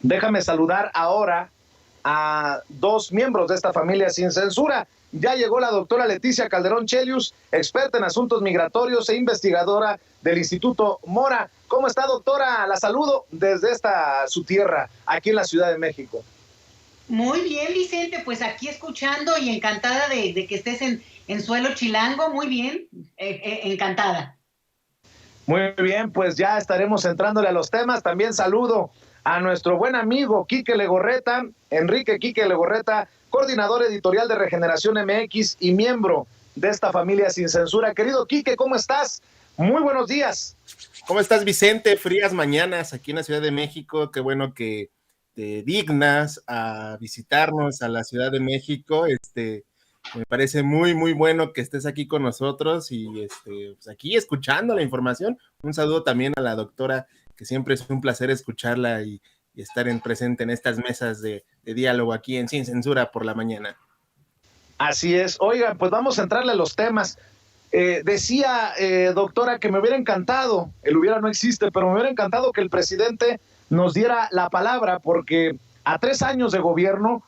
Déjame saludar ahora a dos miembros de esta familia sin censura. Ya llegó la doctora Leticia Calderón Chelius, experta en asuntos migratorios e investigadora del Instituto Mora. ¿Cómo está, doctora? La saludo desde su tierra, aquí en la Ciudad de México. Muy bien, Vicente, pues aquí escuchando y encantada de que estés en suelo chilango, muy bien, encantada. Muy bien, pues ya estaremos entrándole a los temas. También saludo a nuestro buen amigo Quique Legorreta, Enrique Quique Legorreta, coordinador editorial de Regeneración MX y miembro de esta familia sin censura. Querido Quique, ¿cómo estás? Muy buenos días. ¿Cómo estás, Vicente? Frías mañanas aquí en la Ciudad de México. Qué bueno que te dignas a visitarnos a la Ciudad de México. Me parece muy bueno que estés aquí con nosotros y pues aquí escuchando la información. Un saludo también a la doctora, que siempre es un placer escucharla y estar presente en estas mesas de diálogo aquí en Sin Censura por la mañana. Así es. Oiga, pues vamos a entrarle a los temas. Decía, doctora, que me hubiera encantado, el hubiera no existe, pero me hubiera encantado que el presidente nos diera la palabra, porque a 3 años de gobierno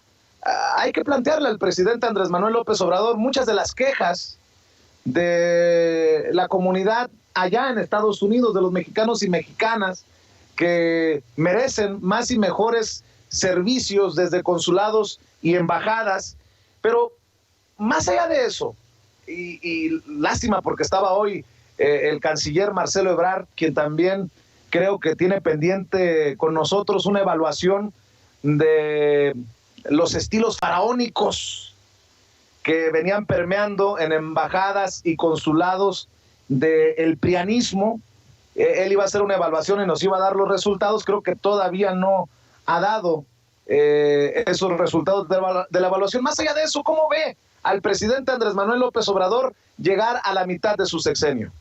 hay que plantearle al presidente Andrés Manuel López Obrador muchas de las quejas de la comunidad allá en Estados Unidos, de los mexicanos y mexicanas, que merecen más y mejores servicios desde consulados y embajadas. Pero más allá de eso, y lástima porque estaba hoy el canciller Marcelo Ebrard, quien también creo que tiene pendiente con nosotros una evaluación de los estilos faraónicos que venían permeando en embajadas y consulados del prianismo. Él iba a hacer una evaluación y nos iba a dar los resultados. Creo que todavía no ha dado esos resultados de la evaluación. Más allá de eso, ¿cómo ve al presidente Andrés Manuel López Obrador llegar a la mitad de su sexenio?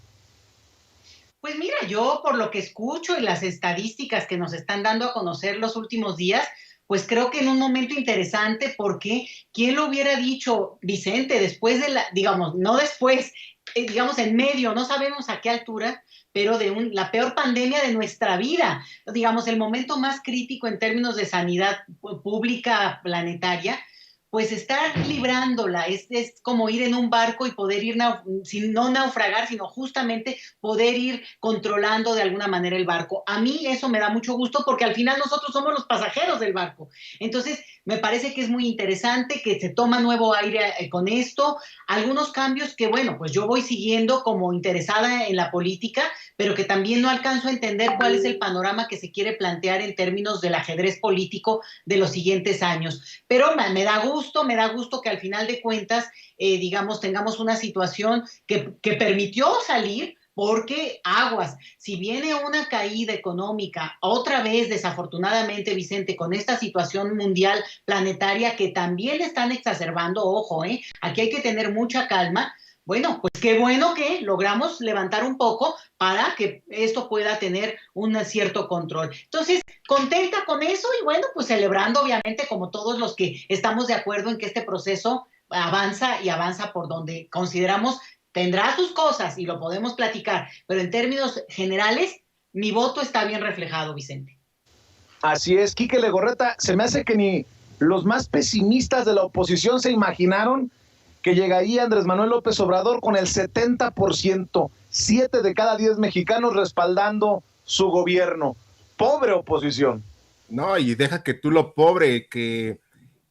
Pues mira, yo por lo que escucho y las estadísticas que nos están dando a conocer los últimos días, pues creo que en un momento interesante, porque ¿quién lo hubiera dicho, Vicente, después de digamos, no después, digamos en medio, no sabemos a qué altura, pero de la peor pandemia de nuestra vida, digamos, el momento más crítico en términos de sanidad pública planetaria, pues estar librándola, es como ir en un barco y poder ir, sin no naufragar, sino justamente poder ir controlando de alguna manera el barco. A mí eso me da mucho gusto porque al final nosotros somos los pasajeros del barco. Entonces, me parece que es muy interesante, que se toma nuevo aire con esto, algunos cambios que, bueno, pues yo voy siguiendo como interesada en la política, pero que también no alcanzo a entender cuál es el panorama que se quiere plantear en términos del ajedrez político de los siguientes años. Pero me da gusto que al final de cuentas, digamos, tengamos una situación que permitió salir, porque aguas, si viene una caída económica, otra vez desafortunadamente, Vicente, con esta situación mundial planetaria que también están exacerbando, ojo, aquí hay que tener mucha calma. Bueno, pues qué bueno que logramos levantar un poco para que esto pueda tener un cierto control. Entonces, contenta con eso y bueno, pues celebrando obviamente como todos los que estamos de acuerdo en que este proceso avanza y avanza por donde consideramos tendrá sus cosas y lo podemos platicar, pero en términos generales, mi voto está bien reflejado, Vicente. Así es, Quique Legorreta, se me hace que ni los más pesimistas de la oposición se imaginaron que llegaría Andrés Manuel López Obrador con el 70%, 7 de cada 10 mexicanos respaldando su gobierno. Pobre oposición. No, y deja que tú lo pobre, que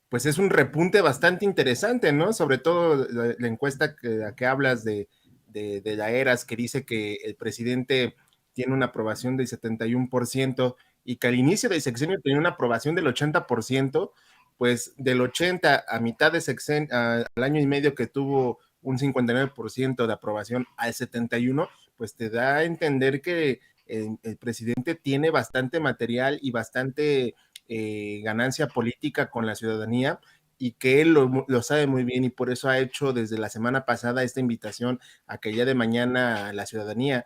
pues es un repunte bastante interesante, ¿no? Sobre todo la encuesta que hablas de la ERAS, que dice que el presidente tiene una aprobación del 71% y que al inicio del sexenio tenía una aprobación del 80%, pues del 80 a mitad de sexenio, al año y medio que tuvo un 59% de aprobación al 71%, pues te da a entender que el presidente tiene bastante material y bastante ganancia política con la ciudadanía y que él lo sabe muy bien y por eso ha hecho desde la semana pasada esta invitación a que ya de mañana la ciudadanía,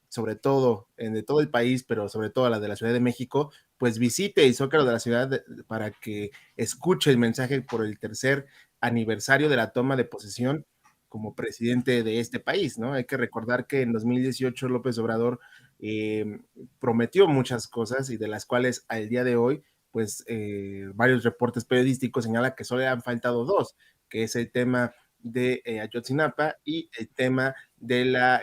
sobre todo de todo el país, pero sobre todo la de la Ciudad de México, pues visite el Zócalo de la ciudad para que escuche el mensaje por el tercer aniversario de la toma de posesión como presidente de este país, ¿no? Hay que recordar que en 2018 López Obrador prometió muchas cosas y de las cuales al día de hoy pues varios reportes periodísticos señalan que solo le han faltado dos, que es el tema de Ayotzinapa y el tema de la,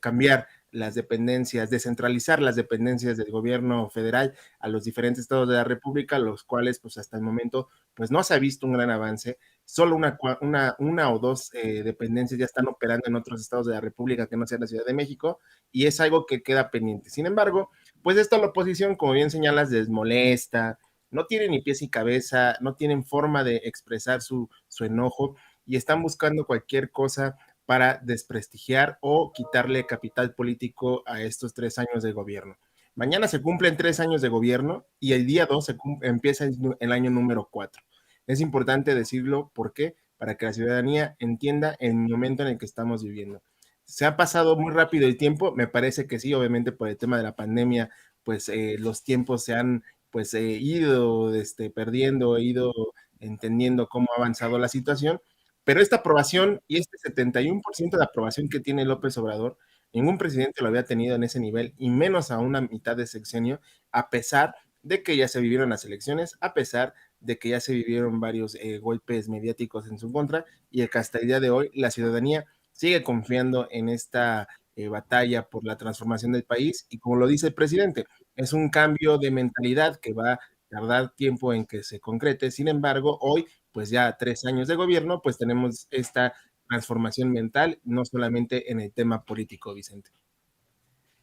cambiar las dependencias, descentralizar las dependencias del gobierno federal a los diferentes estados de la República, los cuales pues hasta el momento pues no se ha visto un gran avance. Solo una o dos dependencias ya están operando en otros estados de la República que no sea la Ciudad de México, y es algo que queda pendiente. Sin embargo, pues esto la oposición, como bien señalas, les molesta, no tienen ni pies ni cabeza, no tienen forma de expresar su enojo y están buscando cualquier cosa para desprestigiar o quitarle capital político a estos 3 años de gobierno. Mañana se cumplen 3 años de gobierno y el día 2 empieza el año número 4. Es importante decirlo, ¿por qué? Para que la ciudadanía entienda el momento en el que estamos viviendo. ¿Se ha pasado muy rápido el tiempo? Me parece que sí, obviamente por el tema de la pandemia, pues los tiempos se han ido perdiendo, ido entendiendo cómo ha avanzado la situación, pero esta aprobación y este 71% de aprobación que tiene López Obrador, ningún presidente lo había tenido en ese nivel, y menos a una mitad de sexenio, a pesar de que ya se vivieron las elecciones, a pesar de que ya se vivieron varios golpes mediáticos en su contra, y que hasta el día de hoy la ciudadanía sigue confiando en esta batalla por la transformación del país, y como lo dice el presidente, es un cambio de mentalidad que va a tardar tiempo en que se concrete. Sin embargo, hoy, pues ya 3 años de gobierno, pues tenemos esta transformación mental, no solamente en el tema político, Vicente.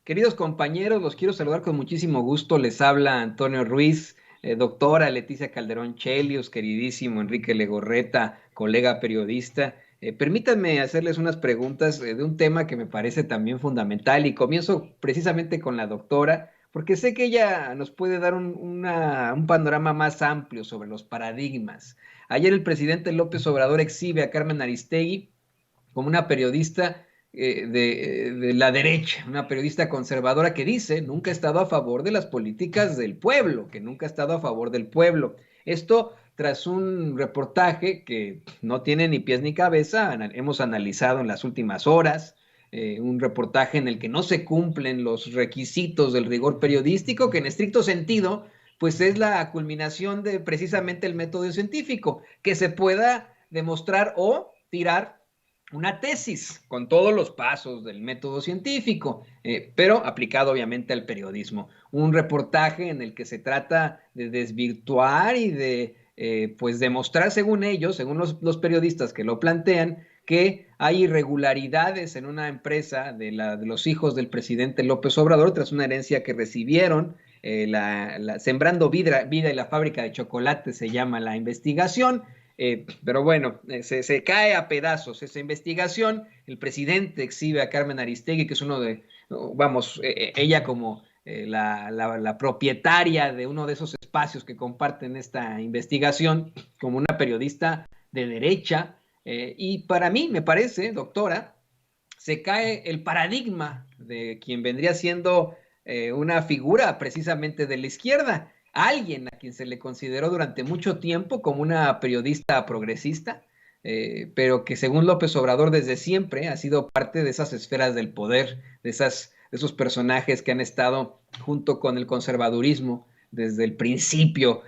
Queridos compañeros, los quiero saludar con muchísimo gusto. Les habla Antonio Ruiz, doctora Leticia Calderón Chelios, queridísimo Enrique Legorreta, colega periodista. Permítanme hacerles unas preguntas de un tema que me parece también fundamental, y comienzo precisamente con la doctora, porque sé que ella nos puede dar un panorama más amplio sobre los paradigmas. Ayer el presidente López Obrador exhibe a Carmen Aristegui como una periodista de la derecha, una periodista conservadora que dice nunca ha estado a favor de las políticas del pueblo, que nunca ha estado a favor del pueblo. Esto tras un reportaje que no tiene ni pies ni cabeza, hemos analizado en las últimas horas, un reportaje en el que no se cumplen los requisitos del rigor periodístico, que en estricto sentido, pues es la culminación de precisamente el método científico, que se pueda demostrar o tirar una tesis con todos los pasos del método científico, pero aplicado obviamente al periodismo. Un reportaje en el que se trata de desvirtuar y de pues demostrar, según ellos, según los periodistas que lo plantean, que hay irregularidades en una empresa de los hijos del presidente López Obrador tras una herencia que recibieron. Sembrando Vida y la fábrica de chocolate se llama la investigación. Pero bueno, se cae a pedazos esa investigación. El presidente exhibe a Carmen Aristegui, que es uno de, vamos, ella como la propietaria de uno de esos espacios que comparten esta investigación, como una periodista de derecha. Y para mí, me parece, doctora, se cae el paradigma de quien vendría siendo una figura precisamente de la izquierda. Alguien a quien se le consideró durante mucho tiempo como una periodista progresista, pero que según López Obrador desde siempre ha sido parte de esas esferas del poder, de esos personajes que han estado junto con el conservadurismo desde el principio.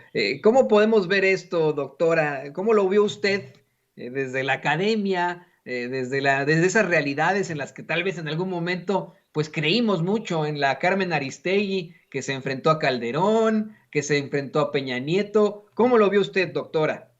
¿Cómo podemos ver esto, doctora? ¿Cómo lo vio usted desde la academia, desde esas realidades en las que tal vez en algún momento pues creímos mucho en la Carmen Aristegui, que se enfrentó a Calderón, que se enfrentó a Peña Nieto? ¿Cómo lo vio usted, doctora?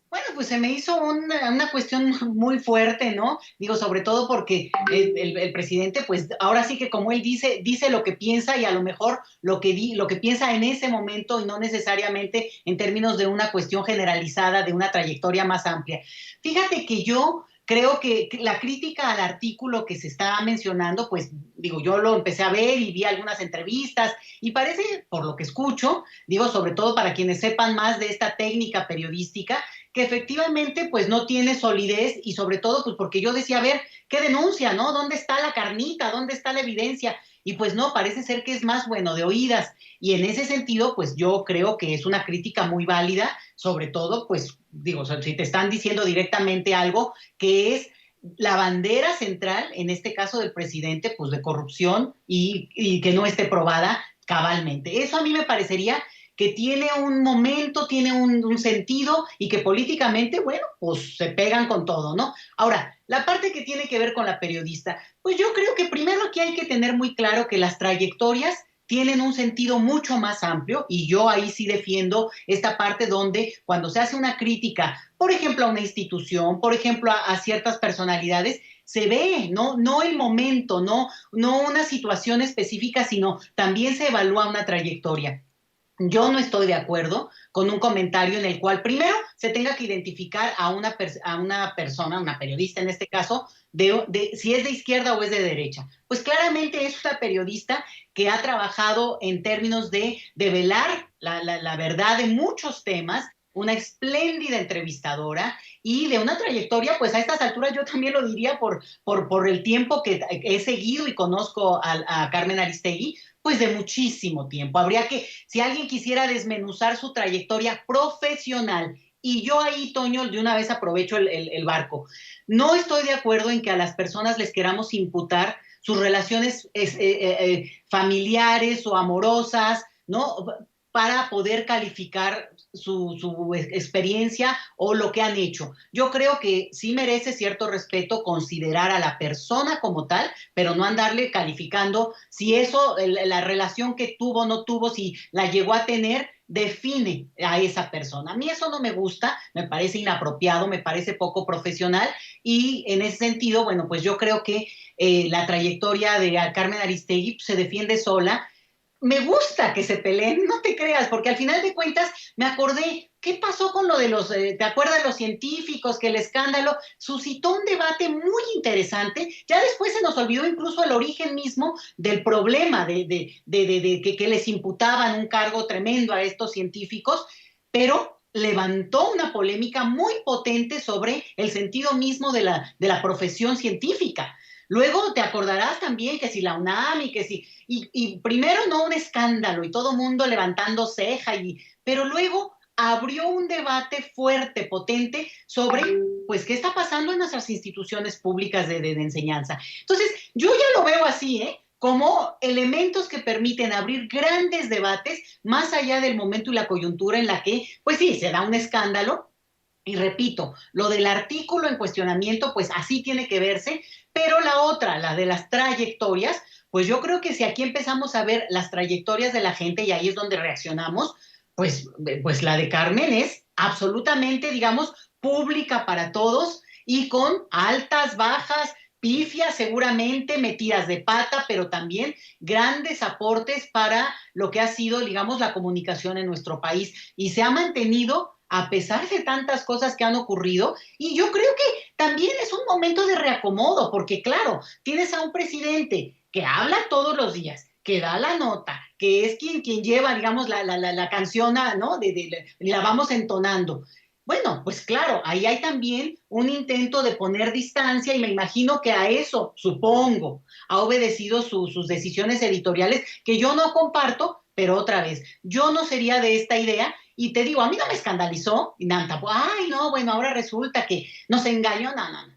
Bueno, pues se me hizo una cuestión muy fuerte, ¿no? Digo, sobre todo porque el presidente, pues ahora sí que como él dice lo que piensa, y a lo mejor lo que piensa en ese momento, y no necesariamente en términos de una cuestión generalizada, de una trayectoria más amplia. Fíjate que yo creo que la crítica al artículo que se está mencionando, pues digo, yo lo empecé a ver y vi algunas entrevistas, y parece, por lo que escucho, digo, sobre todo para quienes sepan más de esta técnica periodística, que efectivamente pues no tiene solidez, y sobre todo pues porque yo decía, a ver, ¿qué denuncia, no? ¿Dónde está la carnita? ¿Dónde está la evidencia? Y pues no, parece ser que es más, bueno, de oídas. Y en ese sentido, pues yo creo que es una crítica muy válida, sobre todo, pues digo, si te están diciendo directamente algo que es la bandera central, en este caso del presidente, pues de corrupción, y que no esté probada, cabalmente. Eso a mí me parecería que tiene un momento, tiene un sentido y que políticamente, bueno, pues se pegan con todo, ¿no? Ahora, la parte que tiene que ver con la periodista, pues yo creo que primero aquí hay que tener muy claro que las trayectorias tienen un sentido mucho más amplio y yo ahí sí defiendo esta parte donde cuando se hace una crítica, por ejemplo, a una institución, por ejemplo, a ciertas personalidades, se ve, no el momento, no una situación específica, sino también se evalúa una trayectoria. Yo no estoy de acuerdo con un comentario en el cual primero se tenga que identificar a una persona, una periodista en este caso, si es de izquierda o es de derecha. Pues claramente es una periodista que ha trabajado en términos de develar la verdad de muchos temas, una espléndida entrevistadora y de una trayectoria, pues a estas alturas yo también lo diría por el tiempo que he seguido y conozco a Carmen Aristegui, pues de muchísimo tiempo. Habría que, si alguien quisiera desmenuzar su trayectoria profesional, y yo ahí, Toño, de una vez aprovecho el barco, no estoy de acuerdo en que a las personas les queramos imputar sus relaciones familiares o amorosas, ¿no? Para poder calificar su experiencia o lo que han hecho. Yo creo que sí merece cierto respeto considerar a la persona como tal, pero no andarle calificando si eso, la relación que tuvo o no tuvo, si la llegó a tener, define a esa persona. A mí eso no me gusta, me parece inapropiado, me parece poco profesional y en ese sentido, bueno, pues yo creo que la trayectoria de Carmen Aristegui pues, se defiende sola. Me gusta que se peleen, no te creas, porque al final de cuentas me acordé, ¿qué pasó con lo de ¿te acuerdas de los científicos? Que el escándalo suscitó un debate muy interesante, ya después se nos olvidó incluso el origen mismo del problema de que les imputaban un cargo tremendo a estos científicos, pero levantó una polémica muy potente sobre el sentido mismo de la profesión científica. Luego te acordarás también que si la UNAM y que si... Y primero no un escándalo y todo mundo levantando ceja, pero luego abrió un debate fuerte, potente, sobre pues qué está pasando en nuestras instituciones públicas de enseñanza. Entonces, yo ya lo veo así, como elementos que permiten abrir grandes debates más allá del momento y la coyuntura en la que, pues sí, se da un escándalo. Y repito, lo del artículo en cuestionamiento, pues así tiene que verse, pero la otra, la de las trayectorias, pues yo creo que si aquí empezamos a ver las trayectorias de la gente y ahí es donde reaccionamos, pues la de Carmen es absolutamente, digamos, pública para todos y con altas, bajas, pifias seguramente, metidas de pata, pero también grandes aportes para lo que ha sido, digamos, la comunicación en nuestro país y se ha mantenido a pesar de tantas cosas que han ocurrido, y yo creo que también es un momento de reacomodo, porque claro, tienes a un presidente que habla todos los días, que da la nota, que es quien lleva, digamos, la canción, ¿no? La vamos entonando. Bueno, pues claro, ahí hay también un intento de poner distancia y me imagino que a eso, supongo, ha obedecido sus decisiones editoriales que yo no comparto, pero otra vez, yo no sería de esta idea y te digo, a mí no me escandalizó, y nada, ay, no, bueno, ahora resulta que nos engañó,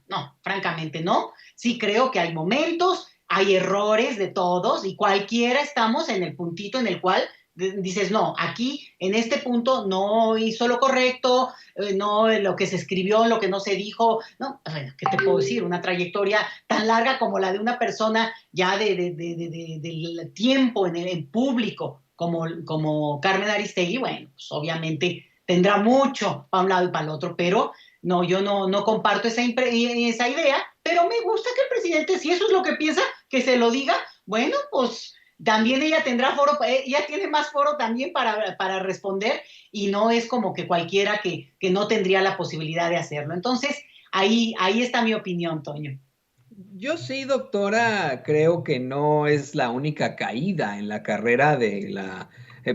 no, francamente no. Sí creo que hay momentos, hay errores de todos y cualquiera estamos en el puntito en el cual dices, no, aquí en este punto no hizo lo correcto, no lo que se escribió, lo que no se dijo, no, ¿qué te puedo decir? Una trayectoria tan larga como la de una persona ya del tiempo en público, como Carmen Aristegui, bueno, pues obviamente tendrá mucho para un lado y para el otro, pero no, yo no comparto esa idea, pero me gusta que el presidente, si eso es lo que piensa, que se lo diga, bueno, pues también ella tendrá foro, ella tiene más foro también para responder y no es como que cualquiera que no tendría la posibilidad de hacerlo. Entonces, ahí está mi opinión, Toño. Yo sí, doctora, creo que no es la única caída en la carrera de la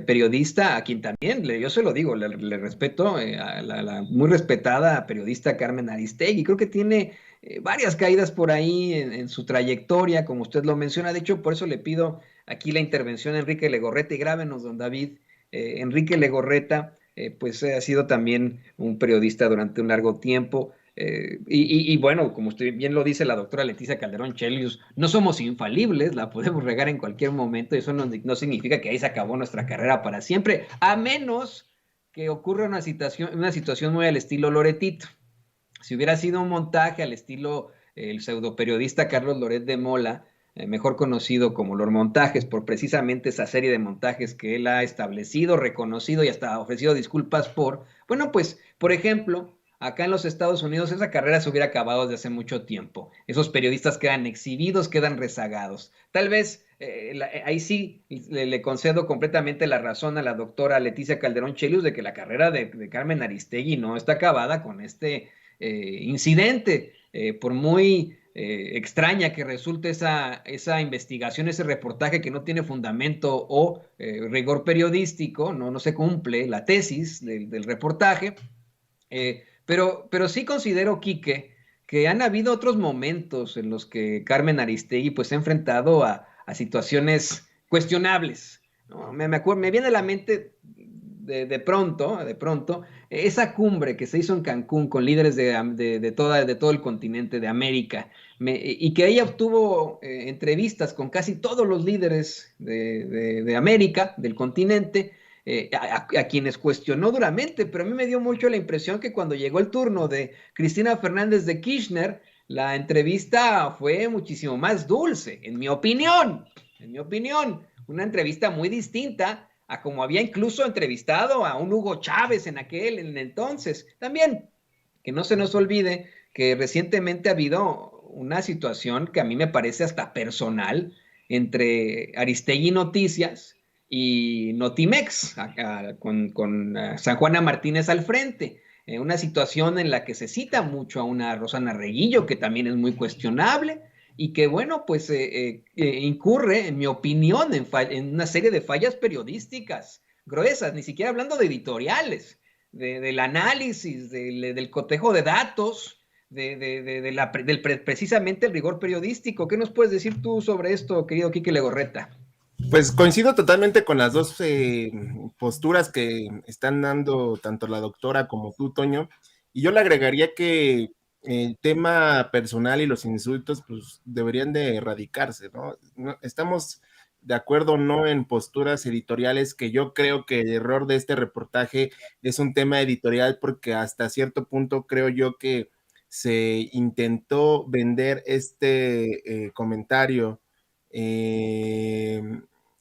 periodista, a quien también, yo se lo digo, le respeto a la muy respetada periodista Carmen Aristegui. Creo que tiene varias caídas por ahí en su trayectoria, como usted lo menciona. De hecho, por eso le pido aquí la intervención a Enrique Legorreta y grábenos, don David. Enrique Legorreta, pues ha sido también un periodista durante un largo tiempo. Y bueno, como usted bien lo dice la doctora Leticia Calderón Chelius, no somos infalibles, la podemos regar en cualquier momento, y eso no significa que ahí se acabó nuestra carrera para siempre, a menos que ocurra una situación muy al estilo Loretito. Si hubiera sido un montaje al estilo el pseudoperiodista Carlos Loret de Mola, mejor conocido como Los Montajes, por precisamente esa serie de montajes que él ha establecido, reconocido y hasta ofrecido disculpas por, bueno, pues, por ejemplo, acá en los Estados Unidos esa carrera se hubiera acabado desde hace mucho tiempo. Esos periodistas quedan exhibidos, quedan rezagados. Tal vez ahí sí le concedo completamente la razón a la doctora Leticia Calderón Chelius de que la carrera de Carmen Aristegui no está acabada con este incidente, por muy extraña que resulte esa investigación, ese reportaje que no tiene fundamento o rigor periodístico, no se cumple la tesis del reportaje, pero sí considero, Quique, que han habido otros momentos en los que Carmen Aristegui pues se ha enfrentado a situaciones cuestionables, ¿no? Me viene a la mente de pronto, esa cumbre que se hizo en Cancún con líderes de todo el continente de América, y que ella obtuvo entrevistas con casi todos los líderes de América, del continente, a quienes cuestionó duramente, pero a mí me dio mucho la impresión que cuando llegó el turno de Cristina Fernández de Kirchner, la entrevista fue muchísimo más dulce, en mi opinión, una entrevista muy distinta a como había incluso entrevistado a un Hugo Chávez en el entonces. También, que no se nos olvide que recientemente ha habido una situación que a mí me parece hasta personal entre Aristegui Noticias y Notimex, con San Juana Martínez al frente. Una situación en la que se cita mucho a una Rosana Reguillo, que también es muy cuestionable, y que, bueno, pues incurre, en mi opinión, en una serie de fallas periodísticas gruesas, ni siquiera hablando de editoriales, del análisis, del cotejo de datos, precisamente el rigor periodístico. ¿Qué nos puedes decir tú sobre esto, querido Quique Legorreta? Pues coincido totalmente con las dos posturas que están dando tanto la doctora como tú, Toño, y yo le agregaría que el tema personal y los insultos pues deberían de erradicarse, ¿no? Estamos de acuerdo no en posturas editoriales, que yo creo que el error de este reportaje es un tema editorial, porque hasta cierto punto creo yo que se intentó vender este comentario, eh,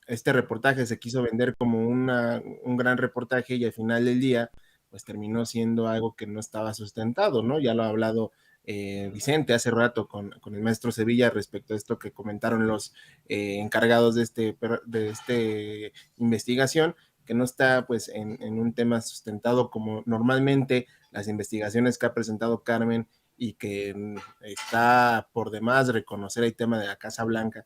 este reportaje se quiso vender como un gran reportaje, y al final del día pues terminó siendo algo que no estaba sustentado, ¿no? Ya lo ha hablado Vicente hace rato con el maestro Sevilla respecto a esto que comentaron los encargados de este investigación, que no está pues en un tema sustentado como normalmente las investigaciones que ha presentado Carmen, y que está por demás reconocer el tema de la Casa Blanca,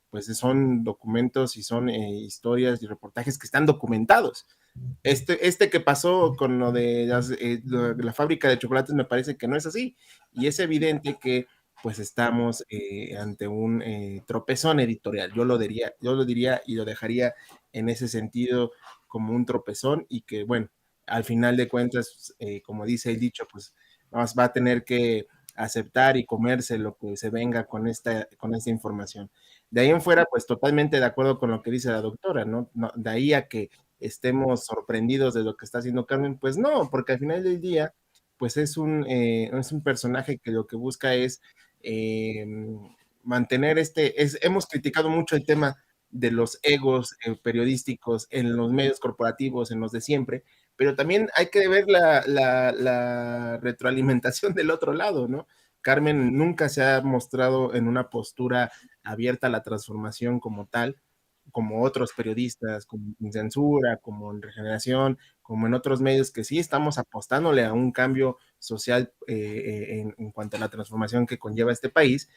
pues son documentos y son historias y reportajes que están documentados. Este que pasó con lo de la fábrica de chocolates me parece que no es así, y es evidente que pues estamos ante un tropezón editorial. Yo lo diría y lo dejaría en ese sentido como un tropezón, y que bueno, al final de cuentas, como dice el dicho, pues va a tener que aceptar y comerse lo que se venga con esta información. De ahí en fuera, pues totalmente de acuerdo con lo que dice la doctora, ¿no? De ahí a que estemos sorprendidos de lo que está haciendo Carmen, pues no, porque al final del día, pues es un personaje que lo que busca es mantener hemos criticado mucho el tema de los egos periodísticos en los medios corporativos, en los de siempre, pero también hay que ver la retroalimentación del otro lado, ¿no? Carmen nunca se ha mostrado en una postura abierta a la transformación como tal, como otros periodistas, como en Censura, como en Regeneración, como en otros medios que sí estamos apostándole a un cambio social en cuanto a la transformación que conlleva este país,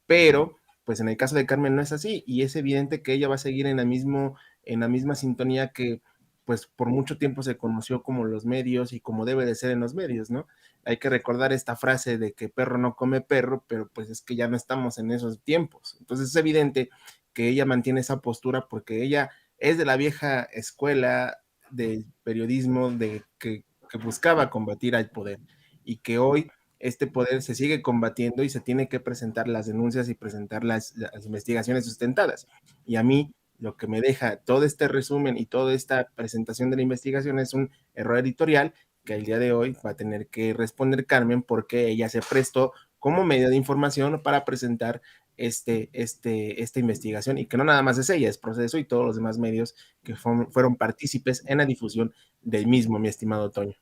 pero pues en el caso de Carmen no es así, y es evidente que ella va a seguir en la misma sintonía que pues por mucho tiempo se conoció como los medios y como debe de ser en los medios, ¿no? Hay que recordar esta frase de que perro no come perro, pero pues es que ya no estamos en esos tiempos. Entonces es evidente que ella mantiene esa postura porque ella es de la vieja escuela del periodismo que buscaba combatir al poder, y que hoy este poder se sigue combatiendo y se tiene que presentar las denuncias y presentar las investigaciones sustentadas. Y a mí lo que me deja todo este resumen y toda esta presentación de la investigación es un error editorial que el día de hoy va a tener que responder Carmen, porque ella se prestó como medio de información para presentar esta investigación, y que no nada más es ella, es Proceso y todos los demás medios que fueron partícipes en la difusión del mismo, mi estimado Toño.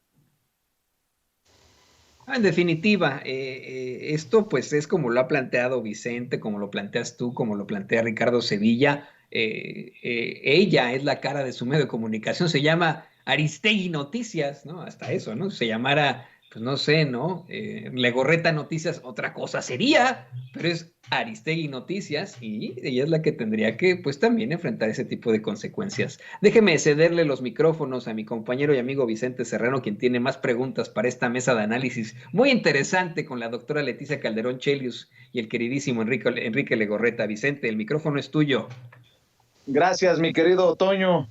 En definitiva, esto pues es como lo ha planteado Vicente, como lo planteas tú, como lo plantea Ricardo Sevilla. Ella es la cara de su medio de comunicación, se llama Aristegui Noticias, ¿no? Hasta eso, ¿no? Se llamara, pues no sé, ¿no? Legorreta Noticias, otra cosa sería, pero es Aristegui Noticias y ella es la que tendría que, pues también enfrentar ese tipo de consecuencias. Déjeme cederle los micrófonos a mi compañero y amigo Vicente Serrano, quien tiene más preguntas para esta mesa de análisis muy interesante con la doctora Leticia Calderón Chelius y el queridísimo Enrique Legorreta. Vicente, el micrófono es tuyo. Gracias, mi querido Toño.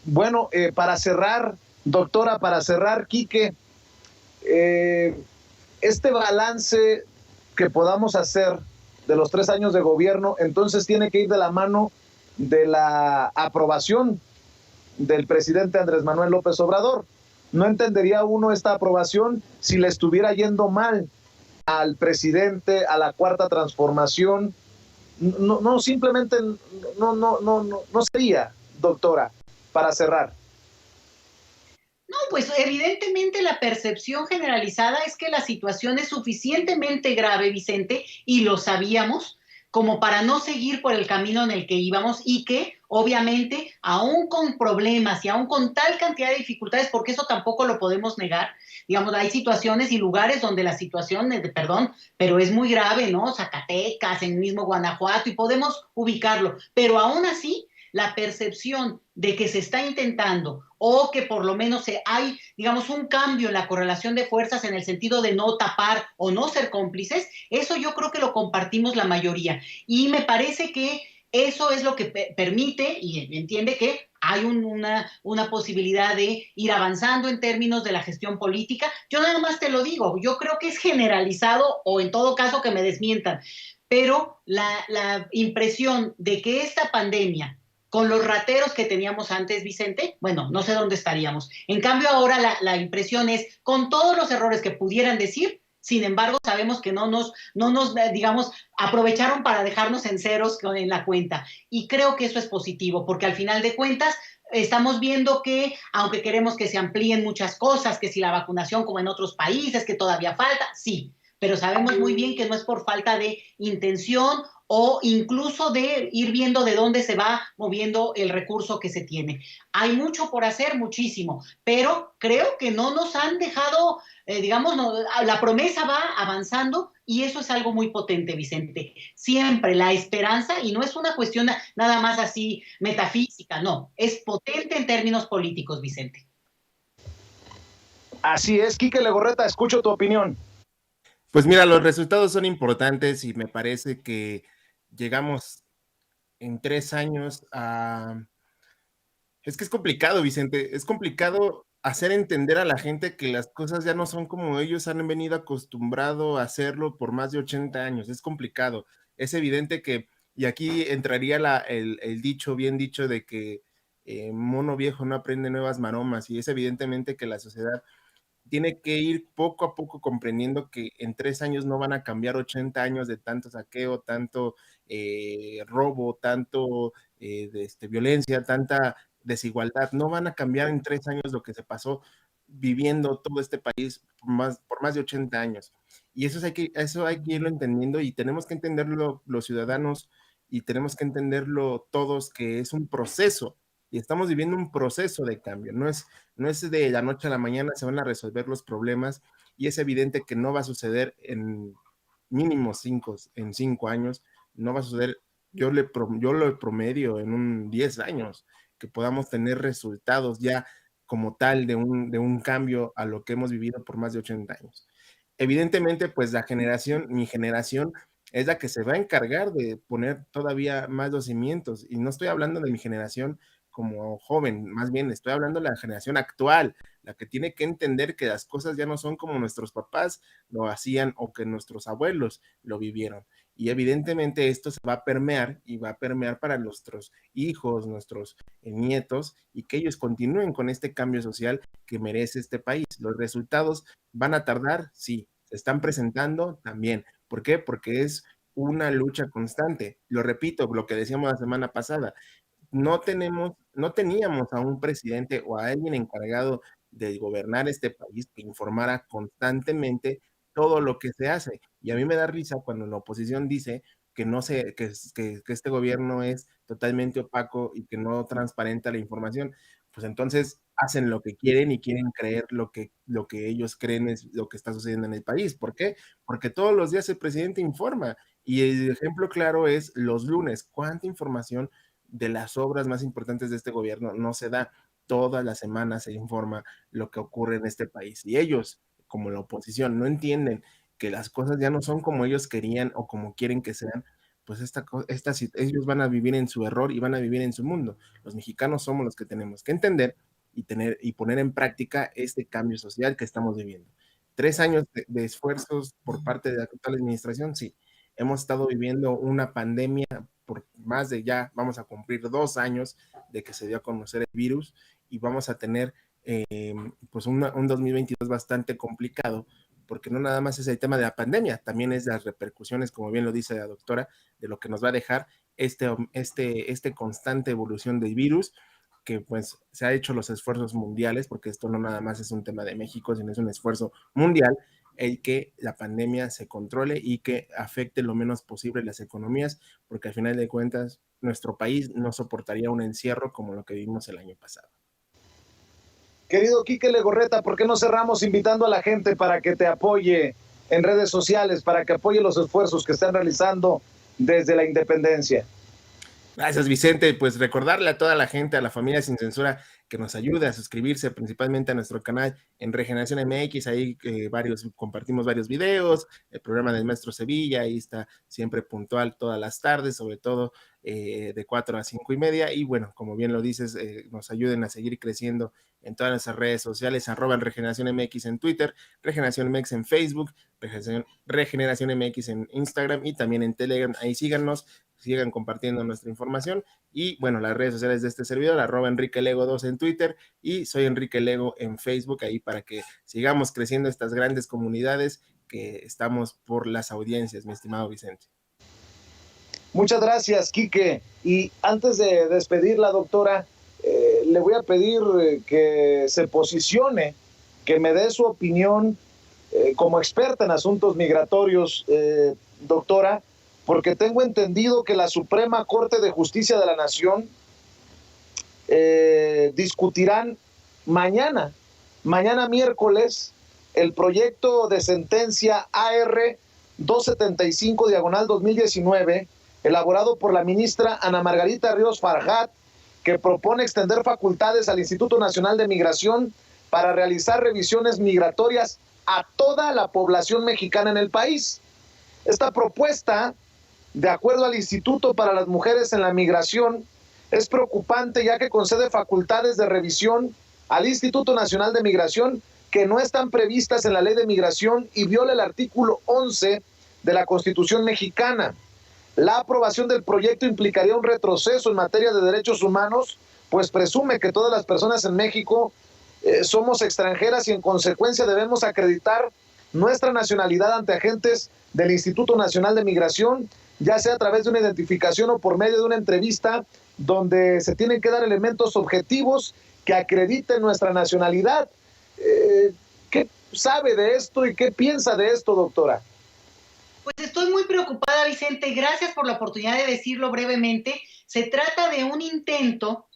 Bueno, para cerrar, doctora, para cerrar, Quique, este balance que podamos hacer de los 3 años de gobierno, entonces tiene que ir de la mano de la aprobación del presidente Andrés Manuel López Obrador. No entendería uno esta aprobación si le estuviera yendo mal al presidente, a la Cuarta Transformación. No, simplemente no sería, doctora, para cerrar. No, pues evidentemente la percepción generalizada es que la situación es suficientemente grave, Vicente, y lo sabíamos, como para no seguir por el camino en el que íbamos y que, obviamente, aún con problemas y aún con tal cantidad de dificultades, porque eso tampoco lo podemos negar, digamos, hay situaciones y lugares donde la situación, perdón, pero es muy grave, ¿no? Zacatecas, en mismo Guanajuato, y podemos ubicarlo, pero aún así, la percepción de que se está intentando o que por lo menos hay, digamos, un cambio en la correlación de fuerzas en el sentido de no tapar o no ser cómplices, eso yo creo que lo compartimos la mayoría. Y me parece que eso es lo que permite y entiende que hay una posibilidad de ir avanzando en términos de la gestión política. Yo nada más te lo digo, yo creo que es generalizado o en todo caso que me desmientan, pero la impresión de que esta pandemia con los rateros que teníamos antes, Vicente, bueno, no sé dónde estaríamos. En cambio, ahora la impresión es, con todos los errores que pudieran decir, sin embargo, sabemos que no nos, digamos, aprovecharon para dejarnos en ceros en la cuenta. Y creo que eso es positivo, porque al final de cuentas, estamos viendo que, aunque queremos que se amplíen muchas cosas, que si la vacunación como en otros países, que todavía falta, sí, pero sabemos muy bien que no es por falta de intención o incluso de ir viendo de dónde se va moviendo el recurso que se tiene. Hay mucho por hacer, muchísimo, pero creo que no nos han dejado, digamos, la promesa va avanzando y eso es algo muy potente, Vicente. Siempre la esperanza, y no es una cuestión nada más así metafísica, no, es potente en términos políticos, Vicente. Así es, Quique Legorreta, escucho tu opinión. Pues mira, los resultados son importantes y me parece que llegamos en 3 años a... Es que es complicado, Vicente, es complicado hacer entender a la gente que las cosas ya no son como ellos han venido acostumbrado a hacerlo por más de 80 años, es complicado. Es evidente que, y aquí entraría el dicho, bien dicho, de que mono viejo no aprende nuevas maromas, y es evidentemente que la sociedad tiene que ir poco a poco comprendiendo que en 3 años no van a cambiar 80 años de tanto saqueo, tanto robo, tanto violencia, tanta desigualdad. No van a cambiar en 3 años lo que se pasó viviendo todo este país por más de 80 años. Y eso hay que irlo entendiendo, y tenemos que entenderlo los ciudadanos y tenemos que entenderlo todos, que es un proceso y estamos viviendo un proceso de cambio. No es de la noche a la mañana se van a resolver los problemas, y es evidente que no va a suceder en mínimo 5 años, no va a suceder, yo lo promedio en 10 años, que podamos tener resultados ya como tal de un cambio a lo que hemos vivido por más de 80 años. Evidentemente, pues mi generación, es la que se va a encargar de poner todavía más los cimientos, y no estoy hablando de mi generación como joven, más bien estoy hablando de la generación actual, la que tiene que entender que las cosas ya no son como nuestros papás lo hacían o que nuestros abuelos lo vivieron. Y evidentemente esto se va a permear y va a permear para nuestros hijos, nuestros nietos, y que ellos continúen con este cambio social que merece este país. Los resultados van a tardar, sí, se están presentando también. ¿Por qué? Porque es una lucha constante. Lo repito, lo que decíamos la semana pasada, no teníamos a un presidente o a alguien encargado de gobernar este país que informara constantemente todo lo que se hace. Y a mí me da risa cuando la oposición dice que no se, que este gobierno es totalmente opaco y que no transparenta la información. Pues entonces hacen lo que quieren y quieren creer lo que ellos creen es lo que está sucediendo en el país. ¿Por qué? Porque todos los días el presidente informa. Y el ejemplo claro es los lunes. ¿Cuánta información de las obras más importantes de este gobierno no se da? Todas las semanas se informa lo que ocurre en este país. Y ellos, como la oposición, no entienden que las cosas ya no son como ellos querían o como quieren que sean, pues ellos van a vivir en su error y van a vivir en su mundo. Los mexicanos somos los que tenemos que entender y poner en práctica este cambio social que estamos viviendo. 3 años de esfuerzos por parte de la actual administración, sí. Hemos estado viviendo una pandemia por más de ya, vamos a cumplir 2 años de que se dio a conocer el virus y vamos a tener pues un 2022 bastante complicado, porque no nada más es el tema de la pandemia, también es las repercusiones, como bien lo dice la doctora, de lo que nos va a dejar este constante evolución del virus, que pues se ha hecho los esfuerzos mundiales, porque esto no nada más es un tema de México, sino es un esfuerzo mundial, el que la pandemia se controle y que afecte lo menos posible las economías, porque al final de cuentas nuestro país no soportaría un encierro como lo que vimos el año pasado. Querido Quique Legorreta, ¿por qué no cerramos invitando a la gente para que te apoye en redes sociales, para que apoye los esfuerzos que están realizando desde la independencia? Gracias, Vicente. Pues recordarle a toda la gente, a la familia Sin Censura, que nos ayude a suscribirse principalmente a nuestro canal en Regeneración MX. Ahí compartimos varios videos, el programa del Maestro Sevilla, ahí está siempre puntual todas las tardes, sobre todo de 4 a 5:30. Y bueno, como bien lo dices, nos ayuden a seguir creciendo en todas nuestras redes sociales, @Regeneración MX en Twitter, Regeneración MX en Facebook, Regeneración MX en Instagram y también en Telegram. Ahí síganos, sigan compartiendo nuestra información y bueno, las redes sociales de este servidor, @EnriqueLego2 en Twitter y soy Enrique Lego en Facebook, ahí para que sigamos creciendo estas grandes comunidades que estamos por las audiencias, mi estimado Vicente. Muchas gracias, Quique. Y antes de despedir la doctora, le voy a pedir que se posicione, que me dé su opinión como experta en asuntos migratorios, doctora, porque tengo entendido que la Suprema Corte de Justicia de la Nación discutirán mañana miércoles, el proyecto de sentencia AR 275/2019, elaborado por la ministra Ana Margarita Ríos Farjat, que propone extender facultades al Instituto Nacional de Migración para realizar revisiones migratorias a toda la población mexicana en el país. Esta propuesta, de acuerdo al Instituto para las Mujeres en la Migración, es preocupante ya que concede facultades de revisión al Instituto Nacional de Migración que no están previstas en la Ley de Migración y viola el artículo 11 de la Constitución mexicana. La aprobación del proyecto implicaría un retroceso en materia de derechos humanos, pues presume que todas las personas en México somos extranjeras y en consecuencia debemos acreditar nuestra nacionalidad ante agentes del Instituto Nacional de Migración, ya sea a través de una identificación o por medio de una entrevista donde se tienen que dar elementos objetivos que acrediten nuestra nacionalidad. ¿Qué sabe de esto y qué piensa de esto, doctora? Pues estoy muy preocupada, Vicente. Gracias por la oportunidad de decirlo brevemente. Se trata de un intento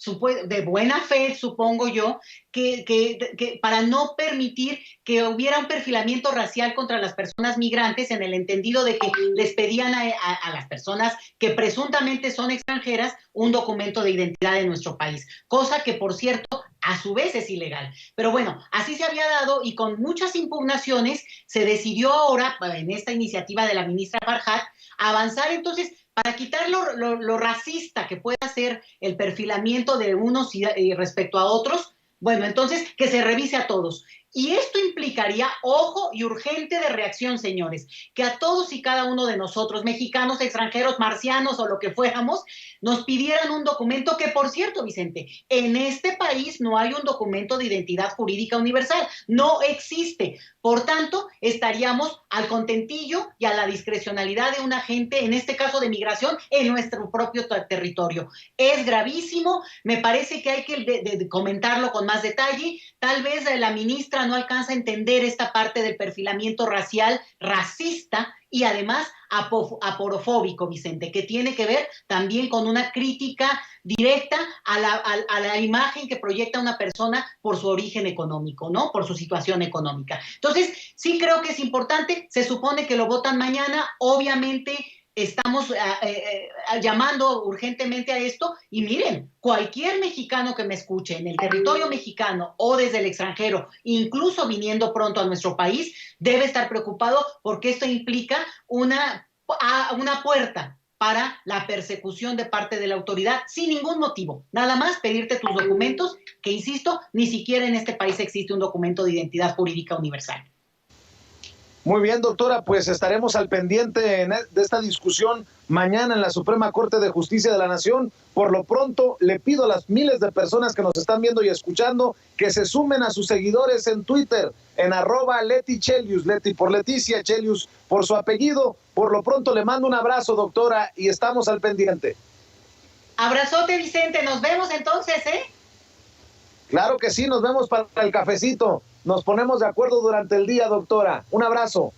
de buena fe, supongo yo, que para no permitir que hubiera un perfilamiento racial contra las personas migrantes, en el entendido de que les pedían a las personas que presuntamente son extranjeras un documento de identidad de nuestro país, cosa que, por cierto, a su vez es ilegal. Pero bueno, así se había dado y con muchas impugnaciones se decidió ahora, en esta iniciativa de la ministra Farjat, avanzar entonces para quitar lo racista que pueda ser el perfilamiento de unos y respecto a otros, bueno, entonces que se revise a todos. Y esto implicaría, ojo y urgente de reacción, señores, que a todos y cada uno de nosotros, mexicanos, extranjeros, marcianos o lo que fuéramos, nos pidieran un documento que, por cierto, Vicente, en este país no hay un documento de identidad jurídica universal, no existe. Por tanto, estaríamos al contentillo y a la discrecionalidad de un agente, en este caso de migración, en nuestro propio territorio. Es gravísimo, me parece que hay que comentarlo con más detalle. Tal vez la ministra no alcanza a entender esta parte del perfilamiento racial, racista y además aporofóbico, Vicente, que tiene que ver también con una crítica directa a la imagen que proyecta una persona por su origen económico, ¿no? Por su situación económica. Entonces, sí creo que es importante, se supone que lo votan mañana, obviamente estamos llamando urgentemente a esto y miren, cualquier mexicano que me escuche en el territorio mexicano o desde el extranjero, incluso viniendo pronto a nuestro país, debe estar preocupado porque esto implica una puerta para la persecución de parte de la autoridad sin ningún motivo, nada más pedirte tus documentos, que insisto, ni siquiera en este país existe un documento de identidad jurídica universal. Muy bien, doctora, pues estaremos al pendiente de esta discusión mañana en la Suprema Corte de Justicia de la Nación. Por lo pronto, le pido a las miles de personas que nos están viendo y escuchando que se sumen a sus seguidores en Twitter, en @LetiChelius, Leti por Leticia, Chelius por su apellido. Por lo pronto, le mando un abrazo, doctora, y estamos al pendiente. Abrazote, Vicente, nos vemos entonces, ¿eh? Claro que sí, nos vemos para el cafecito. Nos ponemos de acuerdo durante el día, doctora. Un abrazo.